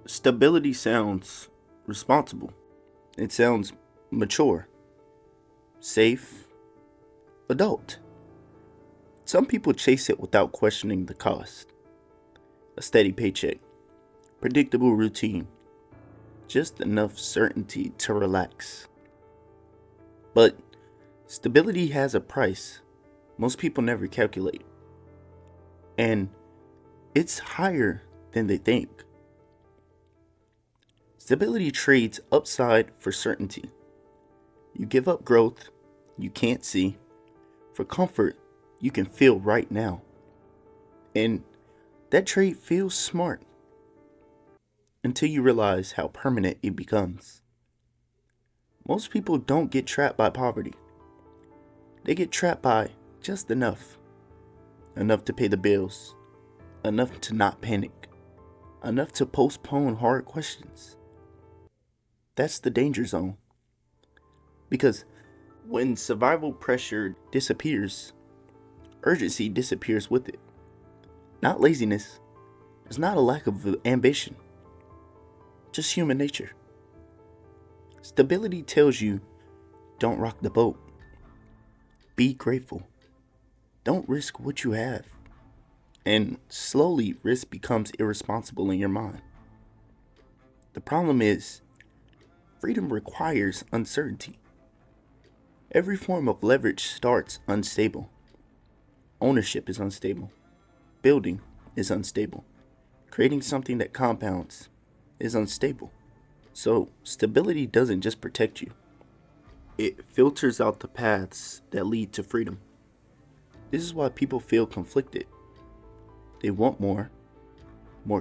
Stability sounds responsible. It sounds mature, safe, adult. Some people chase it without questioning the cost. A steady paycheck, predictable routine, just enough certainty to relax. But stability has a price most people never calculate, and it's higher than they think. Stability trades upside for certainty. You give up growth you can't see for comfort you can feel right now. And that trade feels smart until you realize how permanent it becomes. Most people don't get trapped by poverty, they get trapped by just enough. Enough to pay the bills, enough to not panic, enough to postpone hard questions. That's the danger zone. Because when survival pressure disappears, urgency disappears with it. Not laziness, it's not a lack of ambition, just human nature. Stability tells you don't rock the boat. Be grateful. Don't risk what you have. And slowly, risk becomes irresponsible in your mind. The problem is, freedom requires uncertainty. Every form of leverage starts unstable. Ownership is unstable. Building is unstable. Creating something that compounds is unstable. So, stability doesn't just protect you, it filters out the paths that lead to freedom. This is why people feel conflicted. They want more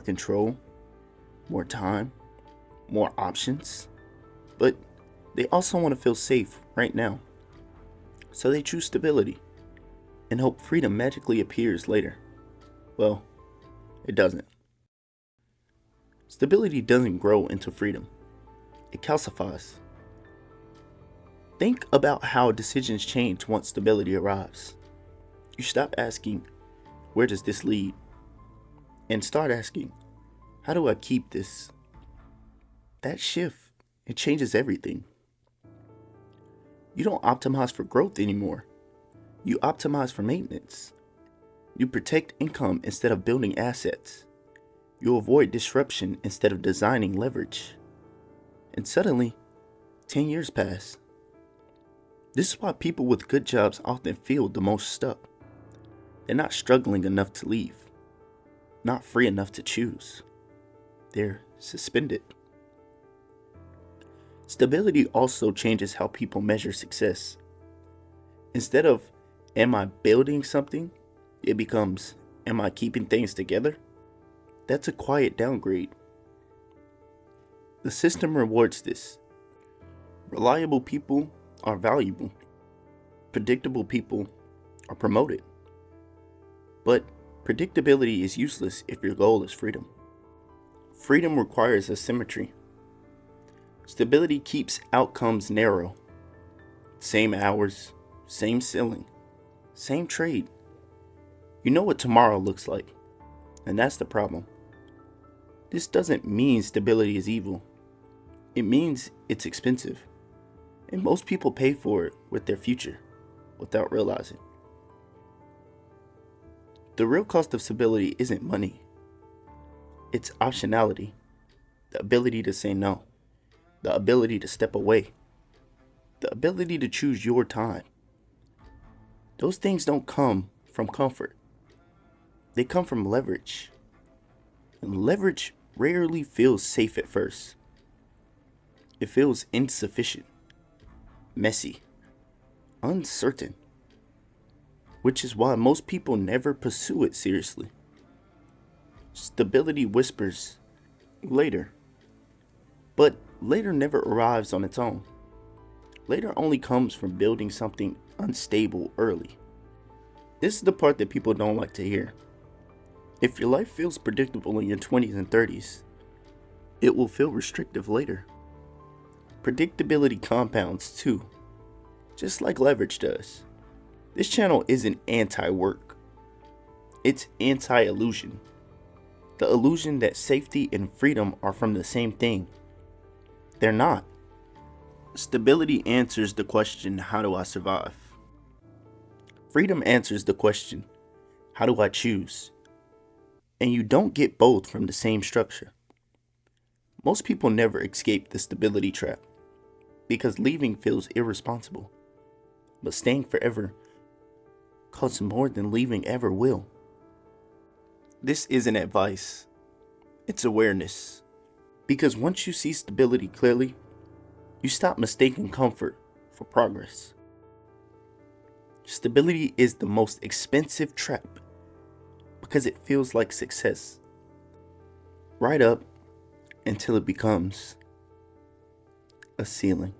control, more time, more options, but they also want to feel safe right now. So they choose stability and hope freedom magically appears later. Well, it doesn't. Stability doesn't grow into freedom, it calcifies. Think about how decisions change once stability arrives. You stop asking, where does this lead? And start asking, how do I keep this? That shift, it changes everything. You don't optimize for growth anymore. You optimize for maintenance. You protect income instead of building assets. You avoid disruption instead of designing leverage. And suddenly, 10 years pass. This is why people with good jobs often feel the most stuck. They're not struggling enough to leave, not free enough to choose. They're suspended. Stability also changes how people measure success. Instead of, am I building something? It becomes, am I keeping things together? That's a quiet downgrade. The system rewards this. Reliable people are valuable. Predictable people are promoted. But predictability is useless if your goal is freedom. Freedom requires asymmetry. Stability keeps outcomes narrow. Same hours, same ceiling, same trade. You know what tomorrow looks like, and that's the problem. This doesn't mean stability is evil. It means it's expensive, and most people pay for it with their future without realizing. The real cost of stability isn't money. It's optionality, the ability to say no, the ability to step away, the ability to choose your time. Those things don't come from comfort. They come from leverage. And leverage rarely feels safe at first. It feels insufficient, messy, uncertain, which is why most people never pursue it seriously. Stability whispers later, but later never arrives on its own. Later only comes from building something unstable early. This is the part that people don't like to hear. If your life feels predictable in your 20s and 30s, it will feel restrictive later. Predictability compounds too, just like leverage does. This channel isn't anti-work, it's anti-illusion. The illusion that safety and freedom are from the same thing. They're not. Stability answers the question, how do I survive? Freedom answers the question, how do I choose? And you don't get both from the same structure. Most people never escape the stability trap because leaving feels irresponsible. But staying forever costs more than leaving ever will. This isn't advice, it's awareness. Because once you see stability clearly, you stop mistaking comfort for progress. Stability is the most expensive trap because it feels like success. Right up until it becomes a ceiling.